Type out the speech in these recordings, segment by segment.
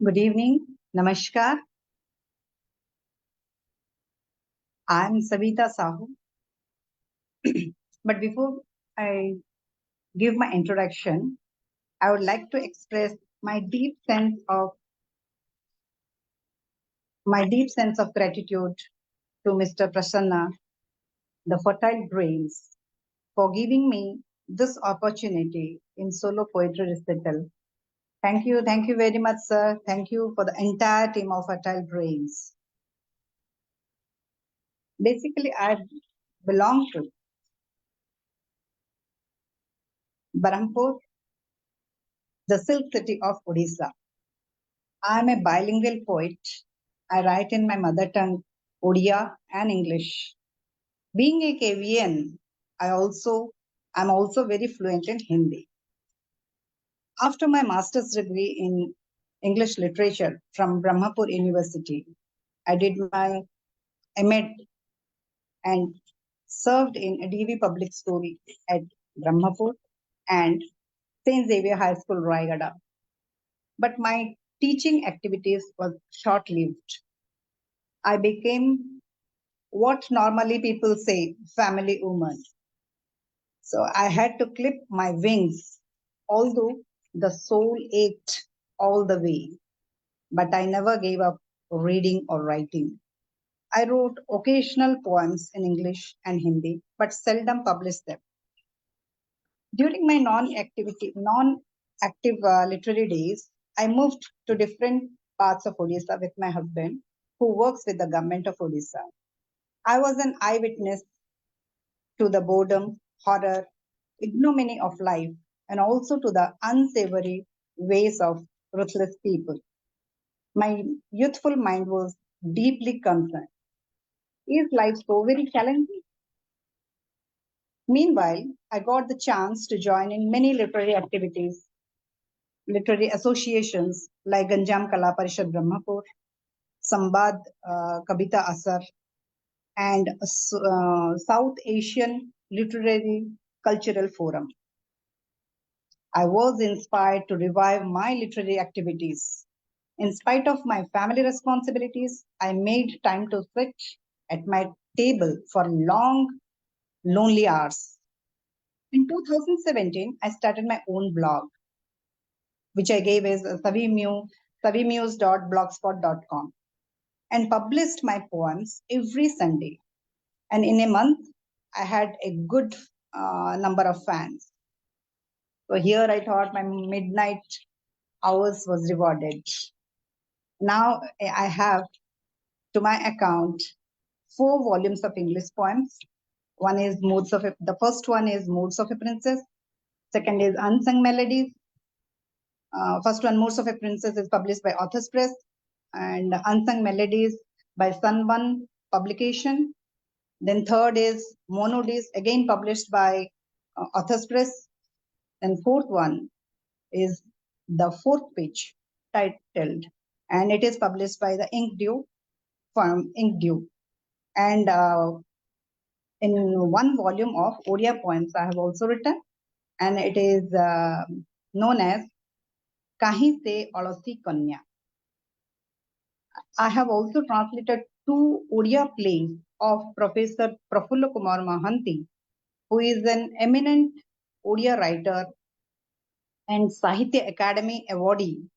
Good evening. Namaskar. I'm Sabita Sahu. But before I give my introduction, I would like to express my deep sense of gratitude to Mr. Prasanna, the fertile brains, for giving me this opportunity in solo poetry recital. Thank you very much, sir. Thank you for the entire team of fertile brains. Basically, I belong to Berhampur, the silk city of Odisha. I am a bilingual poet. I write in my mother tongue, Odia and English. Being a KVN, I'm also very fluent in Hindi. After my master's degree in English literature from Brahmapur University, I did my M.ed and served in a DAV Public School at Brahmapur and St. Xavier High School, Rayagada. But my teaching activities were short-lived. I became what normally people say, family woman. So I had to clip my wings, although the soul ached all the way. But I never gave up reading or writing. I wrote occasional poems in English and Hindi, but seldom published them. During my non-active literary days, I moved to different parts of Odisha with my husband, who works with the government of Odisha. I was an eyewitness to the boredom, horror, ignominy of life, and also to the unsavory ways of ruthless people. My youthful mind was deeply concerned. Is life so very challenging? Meanwhile, I got the chance to join in many literary activities, literary associations like Ganjam Kala Parishad Brahmapur, Sambad Kabita Asar, and South Asian Literary Cultural Forum. I was inspired to revive my literary activities. In spite of my family responsibilities, I made time to sit at my table for long, lonely hours. In 2017, I started my own blog, which I gave as savimuse.blogspot.com, and published my poems every Sunday. And in a month, I had a good number of fans. So here I thought my midnight hours was rewarded. Now I have to my account 4 volumes of English poems. The first one is Moods of a Princess. Second is Unsung Melodies. First one, Moods of a Princess, is published by Authors Press, and Unsung Melodies by Sun1 Publication. Then third is Monodies, again published by Authors Press. And fourth one is The Fourth Pitch, titled, and it is published by the Ink Dew firm, Ink Dew. And in one volume of Odia poems I have also written, and it is known as Kahin Alasi, Kanya. I have also translated 2 Odia plays of Professor Prafulla Kumar Mahanti, who is an eminent Odia writer and Sahitya Academy awardee,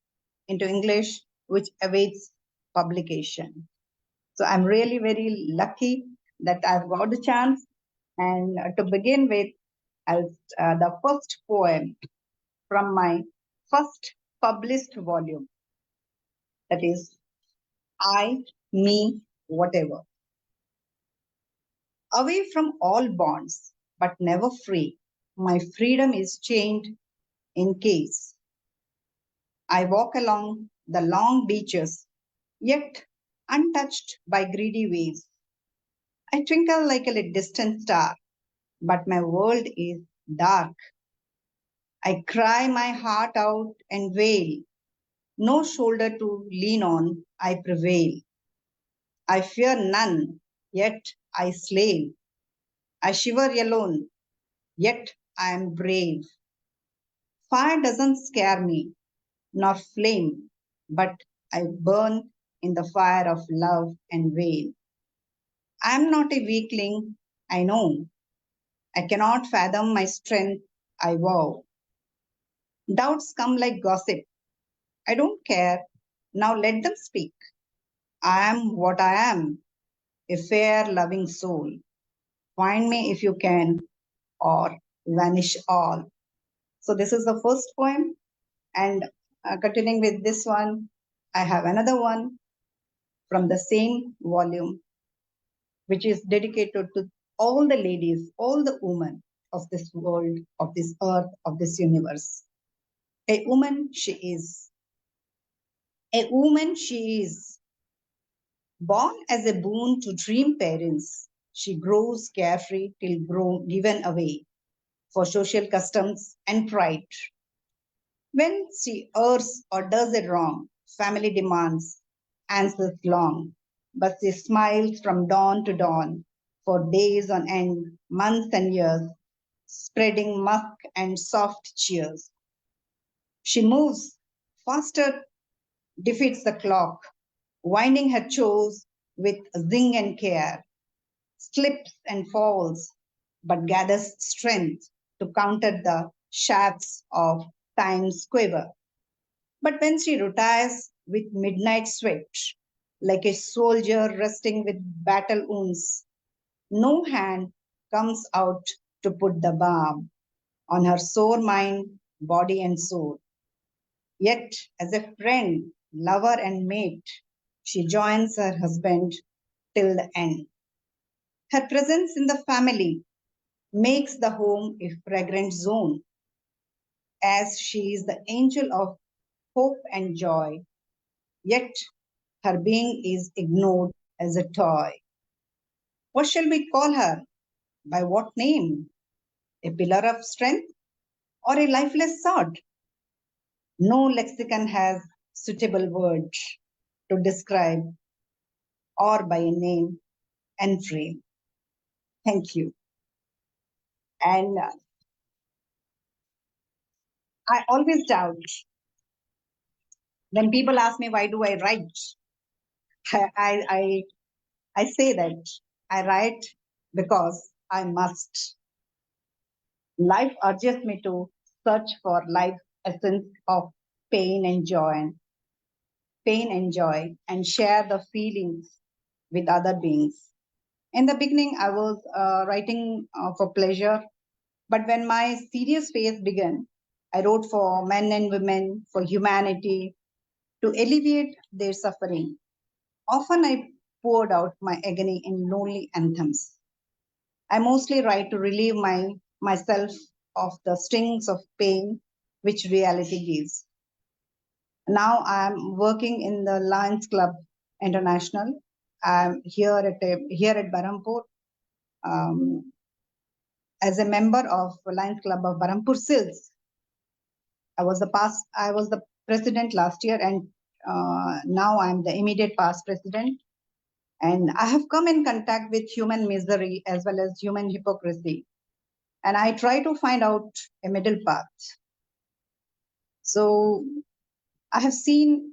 into English, which awaits publication. So I'm really very lucky that I've got the chance. And to begin with, as the first poem from my first published volume, that is I, Me, Whatever. Away from all bonds, but never free, my freedom is chained in case. I walk along the long beaches, yet untouched by greedy waves. I twinkle like a distant star, but my world is dark. I cry my heart out and wail. No shoulder to lean on, I prevail. I fear none, yet I slay. I shiver alone, yet I am brave. Fire doesn't scare me, nor flame, but I burn in the fire of love and wail. I am not a weakling, I know. I cannot fathom my strength, I vow. Doubts come like gossip. I don't care. Now let them speak. I am what I am, a fair, loving soul. Find me if you can, or vanish all. So, this is the first poem. And continuing with this one, I have another one from the same volume, which is dedicated to all the ladies, all the women of this world, of this earth, of this universe. A woman she is. A woman she is. Born as a boon to dream parents, she grows carefree till given away for social customs and pride. When she errs or does it wrong, family demands answers long, but she smiles from dawn to dawn for days on end, months and years, spreading musk and soft cheers. She moves faster, defeats the clock, winding her chores with zing and care, slips and falls, but gathers strength to counter the shafts of time's quiver. But when she retires with midnight sweat, like a soldier resting with battle wounds, no hand comes out to put the balm on her sore mind, body, and soul. Yet, as a friend, lover, and mate, she joins her husband till the end. Her presence in the family makes the home a fragrant zone, as she is the angel of hope and joy. Yet her being is ignored as a toy. What shall we call her? By what name? A pillar of strength or a lifeless sword? No lexicon has suitable words to describe or by a name and frame. Thank you. And I always doubt when people ask me why do I write. I, I, I say that I write because I must. Life urges me to search for life's essence of pain and joy, and share the feelings with other beings. In the beginning, I was writing for pleasure, but when my serious phase began, I wrote for men and women, for humanity, to alleviate their suffering. Often I poured out my agony in lonely anthems. I mostly write to relieve myself of the stings of pain which reality gives. Now I'm working in the Lions Club International. I'm here at Berhampur as a member of Lions Club of Berhampur Sills. I was the president last year, and now I'm the immediate past president. And I have come in contact with human misery as well as human hypocrisy. And I try to find out a middle path. So I have seen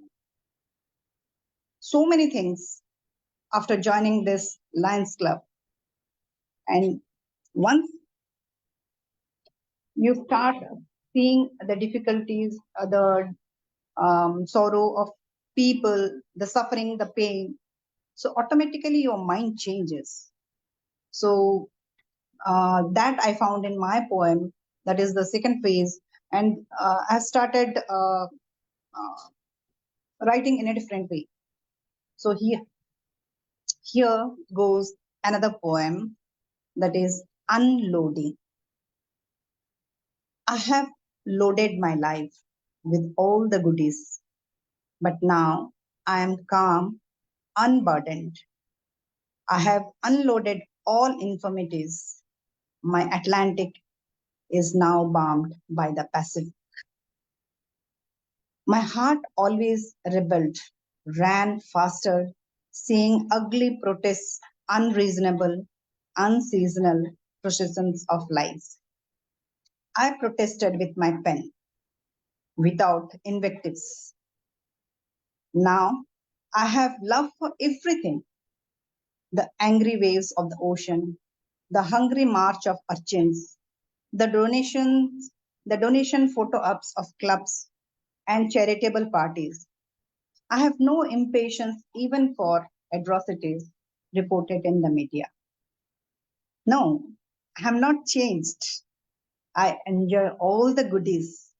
so many things after joining this Lions Club. And once you start seeing the difficulties, the sorrow of people, the suffering, the pain, so automatically your mind changes. So that I found in my poem, that is the second phase. And I started writing in a different way. So here goes another poem, that is Unloading. I have loaded my life with all the goodies, but now I am calm, unburdened. I have unloaded all infirmities. My Atlantic is now balmed by the Pacific. My heart always rebelled, ran faster, seeing ugly protests, unreasonable, unseasonal processions of lies. I protested with my pen, without invectives. Now I have love for everything: the angry waves of the ocean, the hungry march of urchins, the donations, the donation photo ops of clubs and charitable parties. I have no impatience even for atrocities reported in the media. No, I have not changed. I enjoy all the goodies,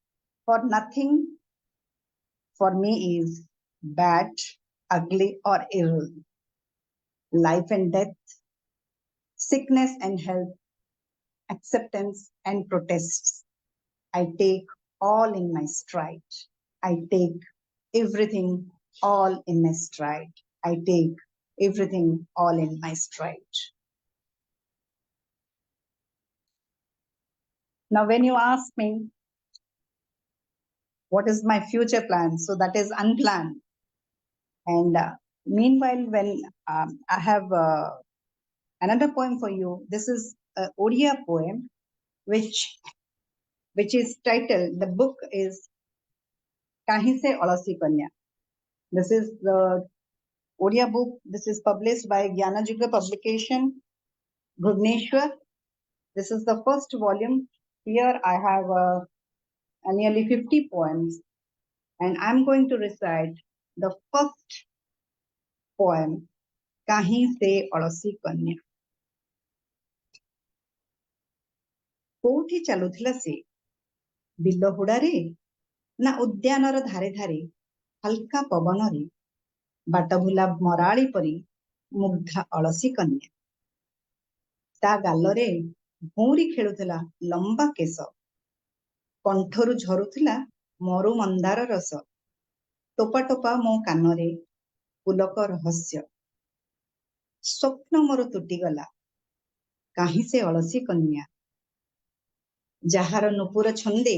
for nothing for me is bad, ugly, or ill. Life and death, sickness and health, acceptance and protests. I take all in my stride. I take everything all in my stride. I take everything all in my stride. Now, when you ask me what is my future plan, so that is unplanned. And meanwhile, when I have another poem for you, this is an Odia poem, which is titled, the book is Kahin Alasi Kanya. This is the Odia book. This is published by Jnanajuga Publication, Bhubaneswar. This is the first volume. Here I have nearly 50 poems, and I'm going to recite the first poem, Kahin Se Alasi Kanya. କୋଉଠି ଚାଲୁଥିଲା ସେ ବିଲ ହୁଡାରେ ନା ଉଦ୍ୟାନର ଧାରେ ଧାରେ ହାଲକା ପବନରେ ବାଟ ଭୁଲା ମରାଳି ପରି ମୁଗ୍ଧା ଅଳସୀ କନ୍ୟା ତା ଗାଲରେ ଭଉଁରୀ ଖେଳୁଥିଲା ଲମ୍ବା କେଶ କଣ୍ଠରୁ ଝରୁଥିଲା ମରୁ ମନ୍ଦାର ରସ ଟୋପା ଟୋପା ମୋ କାନରେ ପୁଲକ ରହସ୍ୟ ସ୍ୱପ୍ନ ମୋର ତୁଟିଗଲା କାହିଁ ସେ ଅଳସୀ କନ୍ୟା ଯାହାର ନୁପୁର ଛନ୍ଦେ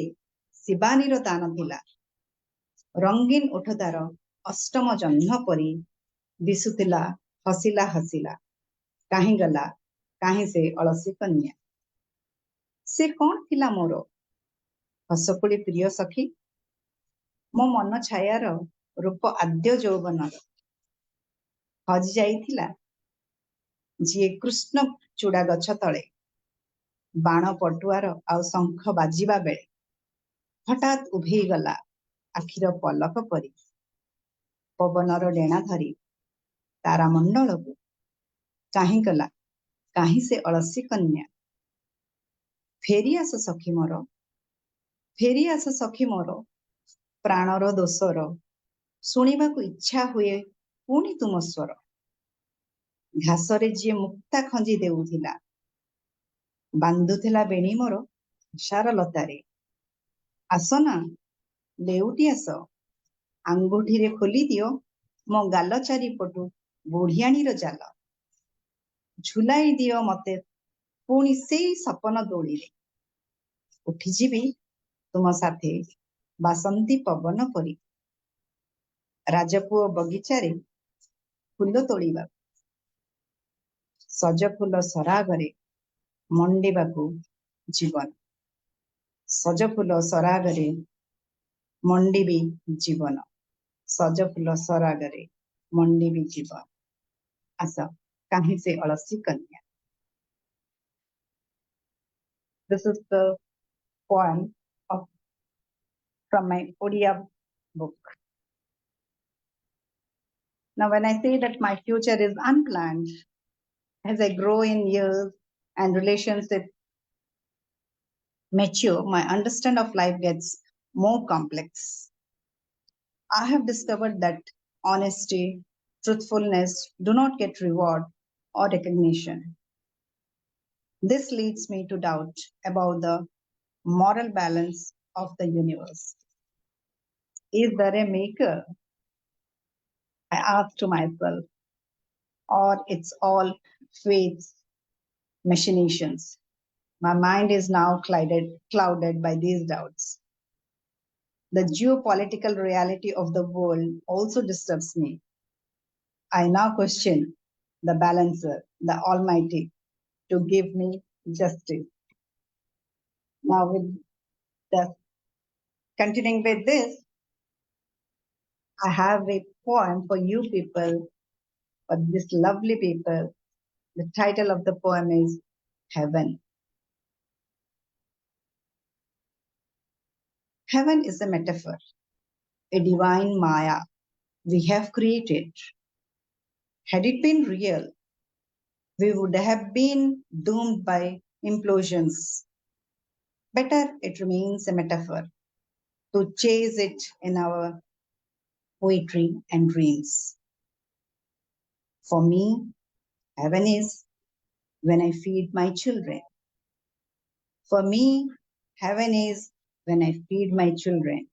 ଶିବାନୀର ଦାନ ଥିଲା ରଙ୍ଗୀନ ଓଠ ତାର ଅଷ୍ଟମ ଜହ୍ନ ପରି ଦିଶୁଥିଲା ହସିଲା ହସିଲା କାହିଁ ଗଲା କାହିଁ ସେ ଅଳସୀ କନ୍ୟା ସେ କଣ ଥିଲା ମୋର ହସକୁଳି ପ୍ରିୟ ସଖୀ ମୋ ମନ ଛାୟାର ରୂପ ଆଦ୍ୟ ଯୌବନର ହଜି ଯାଇଥିଲା ଯିଏ କୃଷ୍ଣ ଚୂଡା ଗଛ ତଳେ ବାଣ ପଟୁଆର ଆଉ ଶଙ୍ଖ ବାଜିବା ବେଳେ ହଠାତ୍ ଉଭେଇ ଗଲା ଆଖିର ପଲକ ପରି ପବନର ଡେଣା ଧରି ତାରାମଣ୍ଡଳକୁ କାହିଁ ଗଲା କାହିଁ ସେ ଅଳସୀ କନ୍ୟା ଫେରି ଆସ ସଖୀ ମୋର ଫେରି ଆସ ସଖୀ ମୋର ପ୍ରାଣର ଦୋଷର ଶୁଣିବାକୁ ଇଚ୍ଛା ହୁଏ ପୁଣି ତୁମ ସ୍ୱର ଘାସରେ ଯିଏ ମୁକ୍ତା ଖଞ୍ଜି ଦେଉଥିଲା ବାନ୍ଧୁଥିଲା ବେଣୀ ମୋର ସାରଲତାରେ ଆସ ନା ଲେଉଟି ଆସ ଆଙ୍ଗୁଠିରେ ଖୋଲି ଦିଅ ମୋ ଗାଲ ଚାରିପଟୁ ବୁଢିଆଣୀର ଜାଲ ଝୁଲାଇ ଦିଅ ମତେ ପୁଣି ସେଇ ସପନ ଦୋଳିରେ ଉଠିଯିବି ତୁମ ସାଥେ ବାସନ୍ତୀ ପବନ ପରି ରାଜପୁଅ ବଗିଚାରେ ଫୁଲ ତୋଳିବାକୁ ସଜ ଫୁଲ ସରାଗରେ ମଣ୍ଡିବାକୁ ଜୀବନ ସଜ ଫୁଲ ସରାଗରେ ମଣ୍ଡିବି ଜୀବନ ସଜ ଫୁଲ ସରାଗରେ ମଣ୍ଡିବି ଜୀବନ ଆସ କାହିଁ ସେ ଅଳସୀ କନ୍ୟା This is the poem from my Odia book. Now, when I say that my future is unplanned, as I grow in years and relationships mature, my understanding of life gets more complex. I have discovered that honesty, truthfulness do not get reward or recognition. This leads me to doubt about the moral balance of the universe. Is there a maker? I ask to myself, or it's all fate's machinations. My mind is now clouded by these doubts. The geopolitical reality of the world also disturbs me. I now question the balancer, the Almighty, to give me justice. Now, continuing with this, I have a poem for you people, for this lovely people. The title of the poem is Heaven. Heaven is a metaphor, a divine Maya we have created. Had it been real, we would have been doomed by implosions. Better it remains a metaphor to chase it in our poetry and dreams. For me, heaven is when I feed my children. For me, heaven is when I feed my children,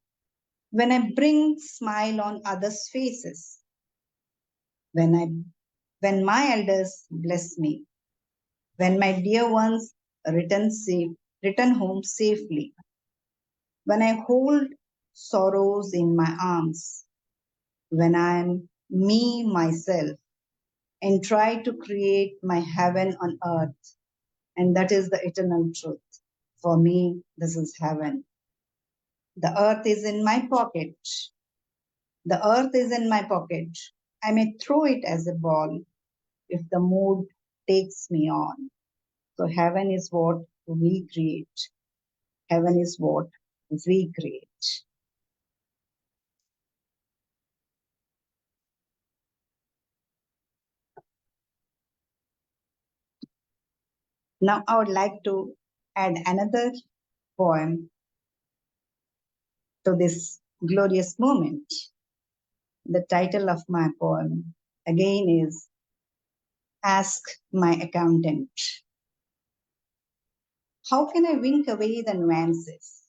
when I bring smile on others' faces, when I when my elders bless me, when my dear ones return home safely, when I hold sorrows in my arms, when I am me myself and try to create my heaven on earth, and that is the eternal truth. For me, this is heaven. The earth is in my pocket. The earth is in my pocket. I may throw it as a ball if the mood takes me on. So heaven is what we create. Heaven is what we create. Now I would like to add another poem to this glorious moment. The title of my poem again is Ask My Accountant. How can I wink away the nuances?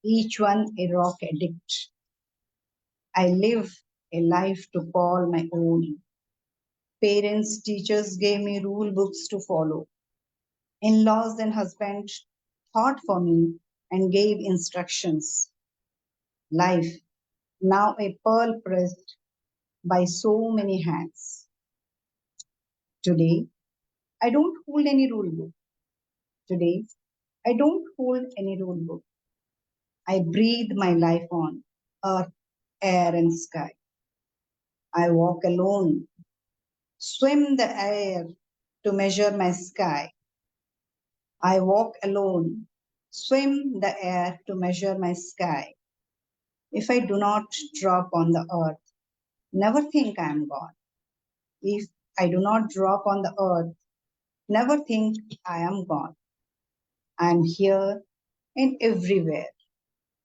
Each one a rock addict. I live a life to call my own. Parents, teachers gave me rule books to follow. In-laws and husband thought for me and gave instructions. Life, now a pearl pressed by so many hands. Today, I don't hold any rule book. Today, I don't hold any rule book. I breathe my life on earth, air, and sky. I walk alone, swim the air to measure my sky. I walk alone, swim the air to measure my sky. If I do not drop on the earth, never think I am gone. If I do not drop on the earth, never think I am gone. I am here and everywhere.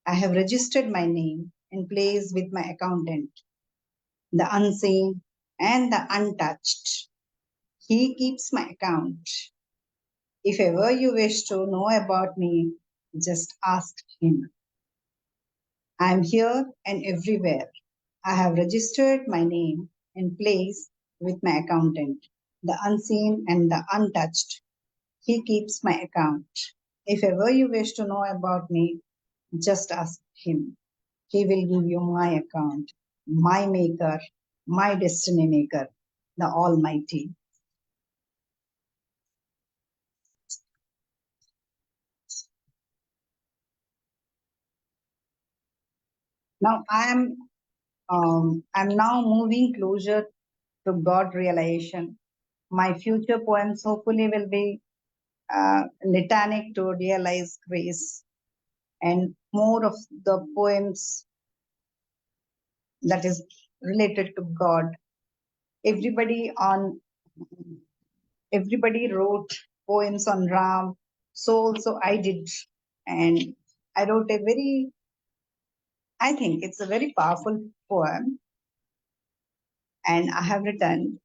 I have registered my name in place with my accountant, the unseen and the untouched. He keeps my account. If ever you wish to know about me, just ask him. I am here and everywhere. I have registered my name in place with my accountant, the unseen and the untouched. He keeps my account. If ever you wish to know about me, just ask him. He will give you my account, my maker, my destiny maker, the Almighty. Now I'm now moving closer to God realization. My future poems hopefully will be litanic to realize grace, and more of the poems that is related to God. Everybody on everybody wrote poems on Ram, so also I did, and I wrote a very, I think it's a very powerful poem, and I have written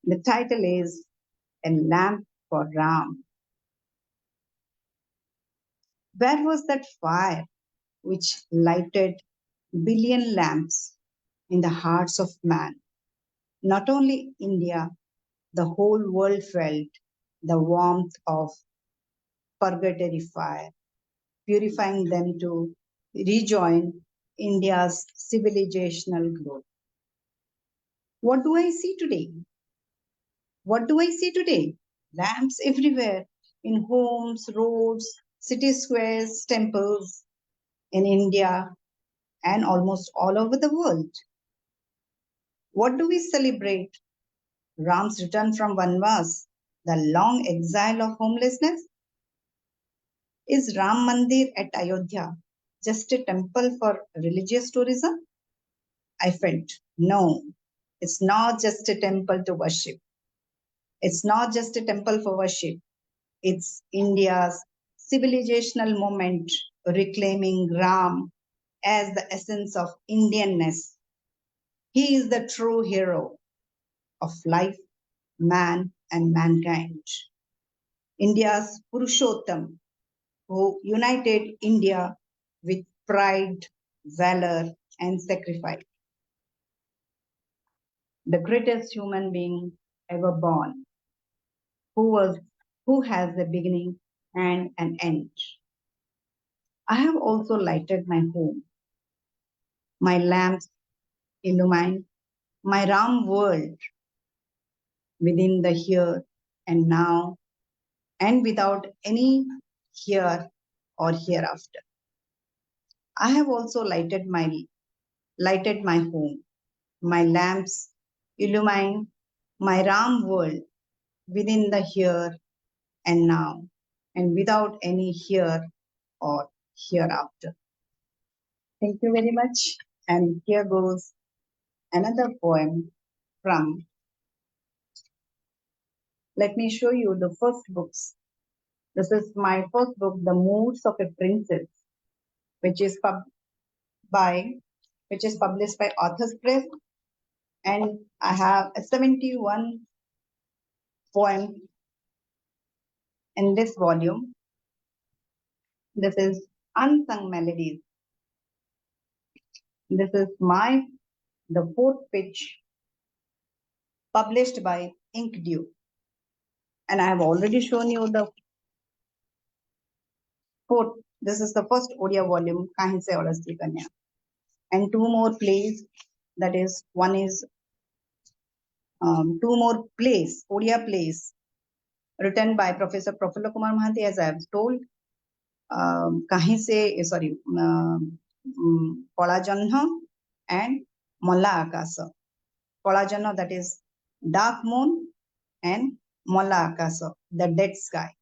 the title is A Lamp for Ram. Where was that fire which lighted billion lamps in the hearts of man? Not only India, the whole world felt the warmth of purgatory fire, purifying them to rejoin India's civilizational growth. What do I see today? What do I see today? Lamps everywhere, in homes, roads, city squares, temples in India and almost all over the world. What do we celebrate? Ram's return from Vanvas, the long exile of homelessness? Is Ram Mandir at Ayodhya just a temple for religious tourism? I felt, no, it's not just a temple to worship. It's not just a temple for worship. It's India's civilizational moment reclaiming Ram as the essence of Indianness. He is the true hero of life, man, and mankind. India's Purushottam, who united India with pride, valor, and sacrifice. The greatest human being ever born, who has a beginning and an end. I have also lighted my home. My lamps illumine my Ram world within the here and now and without any here or hereafter. I have also lighted my home. My lamps illumine my Ram world within the here and now and without any here or hereafter. Thank you very much. And here goes another poem from, let me show you the first books. This is my first book, The Moods of a Princess, which is published by Authors Press, and I have a 71 poem in this volume. This is Unsung Melodies. This is the fourth pitch, published by Ink Dew. And I have already shown you the fourth. This is the first Odia volume, Kahin, Alasi, Kanya. And two more plays, that is, one is two more plays, Odia plays, written by Professor Prafulla Kumar Mahanti, as I have told. Kahin se, sorry, Kala Janha and Molla Akasa. Kala Janha, that is dark moon, and Molla Akasa, the dead sky.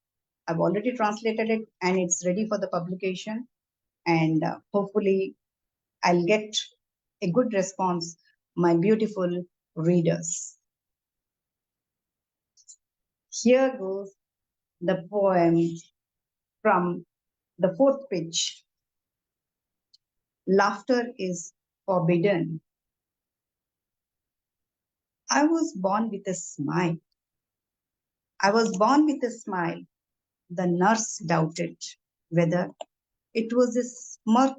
I've already translated it and it's ready for the publication, and hopefully I'll get a good response, my beautiful readers. Here goes the poem from the fourth pitch. Laughter is forbidden. I was born with a smile. I was born with a smile. The nurse doubted whether it was a smirk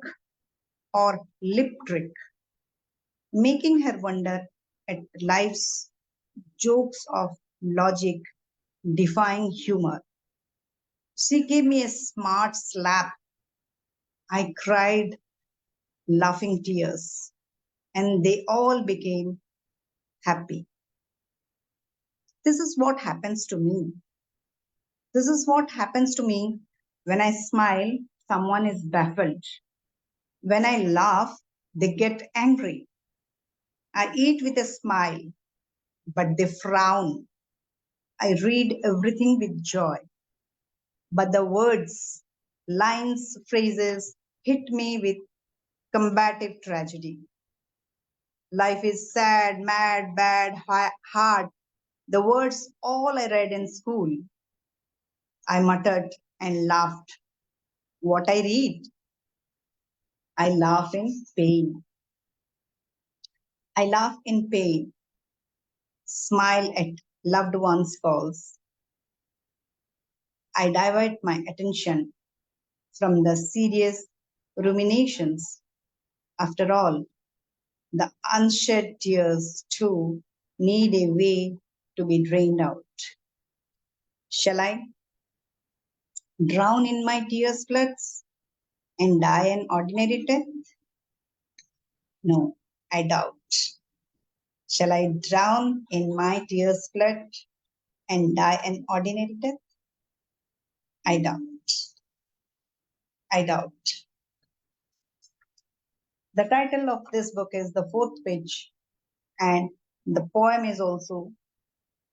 or lip trick, making her wonder at life's jokes of logic defying humor. She gave me a smart slap. I cried laughing tears, and they all became happy. This is what happens to me. This is what happens to me when I smile, someone is baffled. When I laugh, they get angry. I eat with a smile, but they frown. I read everything with joy. But the words, lines, phrases hit me with combative tragedy. Life is sad, mad, bad, hard. The words all I read in school. I muttered and laughed. What I read? I laugh in pain. I laugh in pain. Smile at loved ones' calls. I divert my attention from the serious ruminations. After all, the unshed tears too need a way to be drained out. Shall I drown in my tears floods and die an ordinary death? No, I doubt. Shall I drown in my tears flood and die an ordinary death? I doubt. I doubt. The title of this book is The Fourth Pitch, and the poem is also,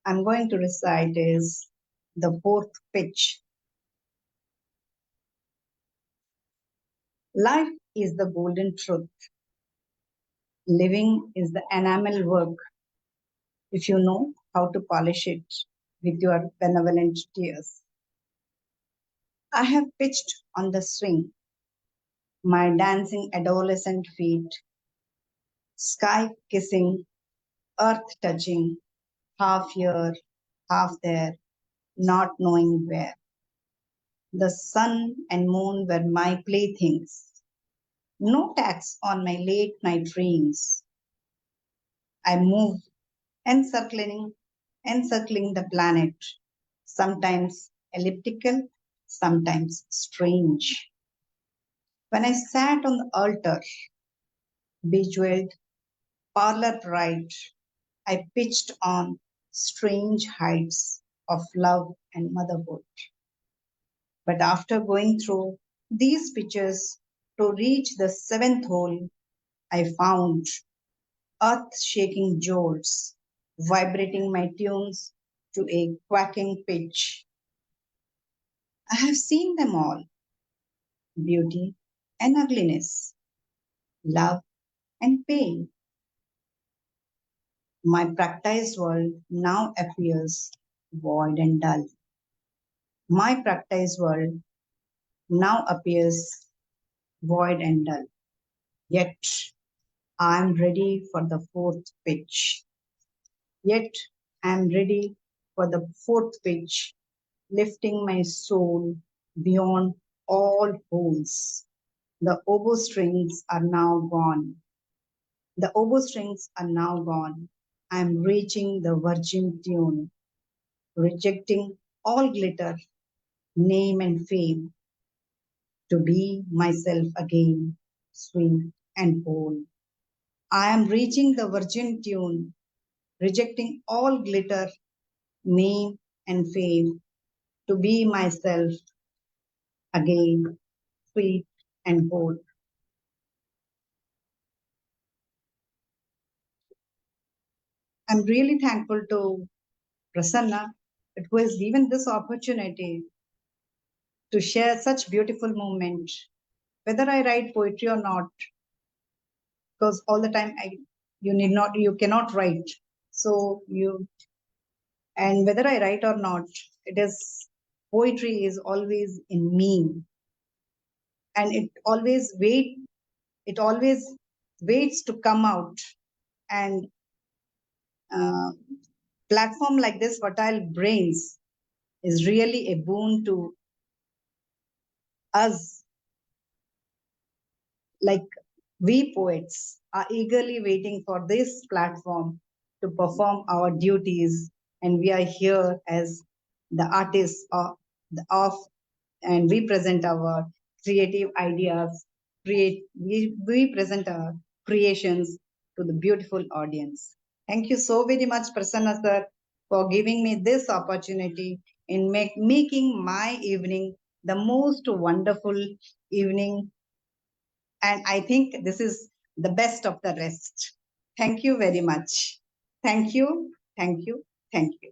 I'm going to recite, is The Fourth Pitch. Life is the golden truth. Living is the enamel work, if you know how to polish it with your benevolent tears. I have pitched on the swing, my dancing adolescent feet, sky kissing, earth touching, half here, half there, not knowing where. The sun and moon were my playthings, no tax on my late night dreams. I moved, encircling the planet, sometimes elliptical, sometimes strange. When I sat on the altar, bejeweled, parlor bright, I pitched on strange heights of love and motherhood. But after going through these pitches to reach the seventh hole, I found earth shaking jolts, vibrating my tunes to a quacking pitch. I have seen them all, beauty and ugliness, love and pain. My practiced world now appears void and dull. My practiced world now appears void and dull. Yet I am ready for the fourth pitch. Yet I am ready for the fourth pitch, lifting my soul beyond all holes. The oboe strings are now gone. The oboe strings are now gone. I am reaching the virgin tune, rejecting all glitter, name and fame, to be myself again, sweet and whole. I am reaching the virgin tune, rejecting all glitter, name and fame, to be myself again, sweet and whole. I'm really thankful to Prasanna, who has given this opportunity to share such beautiful moment, whether I write poetry or not, because all the time you cannot write. So and whether I write or not, it is poetry is always in me, and it always waits to come out. And uh, platform like this, Fertile Brains, is really a boon to us. Like, we poets are eagerly waiting for this platform to perform our duties, and we are here as the artists of and we present our creative ideas, we present our creations to the beautiful audience. Thank you so very much, Prasanna sir, for giving me this opportunity in making my evening the most wonderful evening. And I think this is the best of the rest. Thank you very much. Thank you, thank you, thank you.